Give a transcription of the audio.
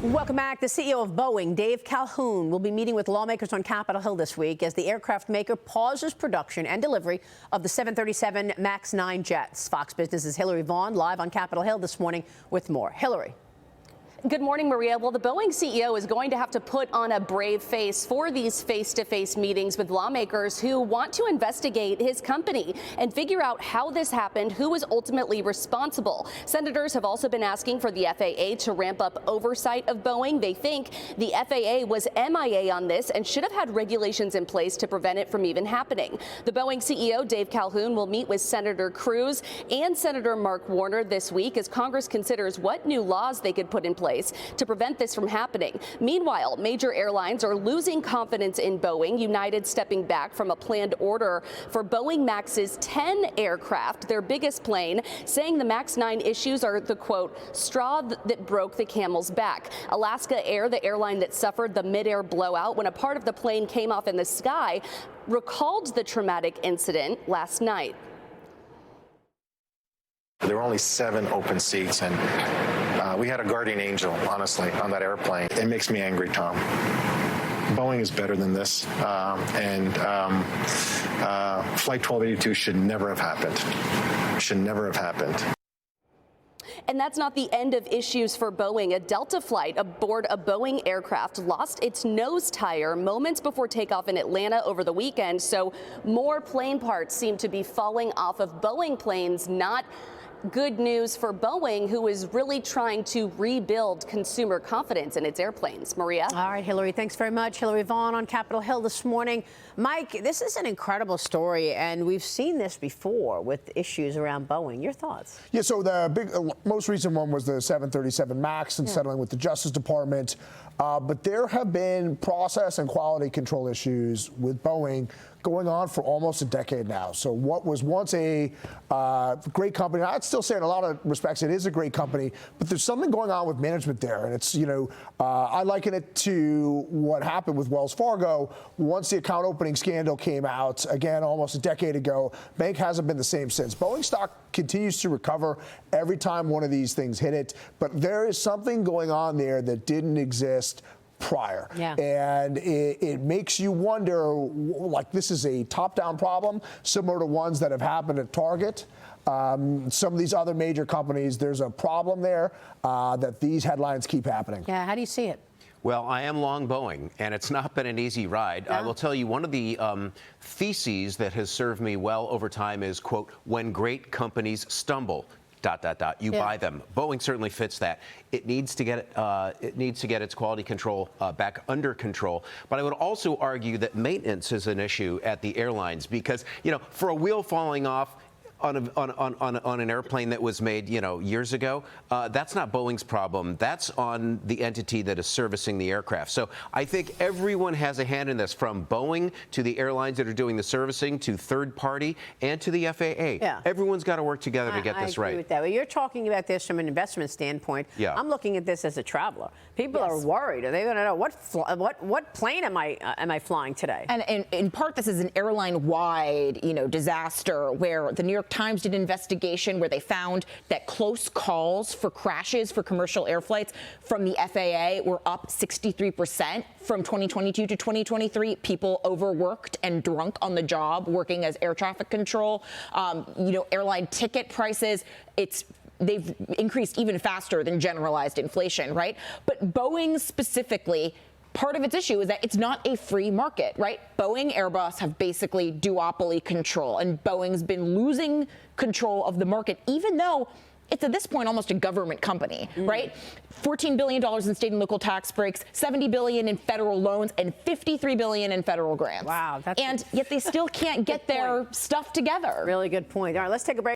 Welcome back. The CEO of Boeing, Dave Calhoun, will be meeting with lawmakers on Capitol Hill this week as the aircraft maker pauses production and delivery of the 737 MAX 9 jets. Fox Business's Hillary Vaughn live on Capitol Hill this morning with more. Hillary. Good morning, Maria. Well, the Boeing CEO is going to have to put on a brave face for these face-to-face meetings with lawmakers who want to investigate his company and figure out how this happened, who was ultimately responsible. Senators have also been asking for the FAA to ramp up oversight of Boeing. They think the FAA was MIA on this and should have had regulations in place to prevent it from even happening. The Boeing CEO, Dave Calhoun, will meet with Senator Cruz and Senator Mark Warner this week as Congress considers what new laws they could put in place to prevent this from happening. Meanwhile, major airlines are losing confidence in Boeing, United stepping back from a planned order for Boeing Max's 10 aircraft, their biggest plane, saying the MAX 9 issues are the, quote, straw that broke the camel's back. Alaska Air, the airline that suffered the mid-air blowout when a part of the plane came off in the sky, recalled the traumatic incident last night. There were only 7 open seats, and we had a guardian angel, honestly, on that airplane. It makes me angry, Tom. Boeing is better than this, and Flight 1282 should never have happened. Should never have happened. And that's not the end of issues for Boeing. A Delta flight aboard a Boeing aircraft lost its nose tire moments before takeoff in Atlanta over the weekend. So more plane parts seem to be falling off of Boeing planes. Not good news for Boeing, who is really trying to rebuild consumer confidence in its airplanes. Maria? All right, Hillary, thanks very much. Hillary Vaughn on Capitol Hill this morning. Mike, this is an incredible story, and we've seen this before with issues around Boeing. Your thoughts? Yeah, so the most recent one was the 737 MAX and settling with the Justice Department. But there have been process and quality control issues with Boeing going on for almost a decade now. So what was once a great company, I'd still say in a lot of respects it is a great company, but there's something going on with management there. And it's, I liken it to what happened with Wells Fargo. Once the account opening scandal came out, again, almost a decade ago, bank hasn't been the same since. Boeing stock continues to recover every time one of these things hit it, but there is something going on there that didn't exist prior. Yeah. And it makes you wonder, like, this is a top-down problem, similar to ones that have happened at Target. Some of these other major companies, there's a problem there that these headlines keep happening. Yeah, how do you see it? Well, I am long Boeing, and it's not been an easy ride. Yeah. I will tell you, one of the theses that has served me well over time is, quote, when great companies stumble, ... you buy them. Boeing certainly fits that. It needs to get its quality control back under control. But I would also argue that maintenance is an issue at the airlines because, for a wheel falling off on an airplane that was made, years ago, that's not Boeing's problem. That's on the entity that is servicing the aircraft. So I think everyone has a hand in this, from Boeing to the airlines that are doing the servicing to third party and to the FAA. Yeah. Everyone's got to work together to get this I right. agree with that. Well, you're talking about this from an investment standpoint. Yeah. I'm looking at this as a traveler. People are worried. Are they going to know what plane am I flying today? And in part, this is an airline-wide, disaster where the New York Times did an investigation where they found that close calls for crashes for commercial air flights from the FAA were up 63% from 2022 to 2023. People overworked and drunk on the job working as air traffic control. Airline ticket prices, they've increased even faster than generalized inflation, right? But Boeing specifically, part of its issue is that it's not a free market, right? Boeing, Airbus have basically duopoly control, and Boeing's been losing control of the market, even though it's at this point almost a government company, right? $14 billion in state and local tax breaks, $70 billion in federal loans, and $53 billion in federal grants. Wow. And yet they still can't get their stuff together. Really good point. All right, let's take a break.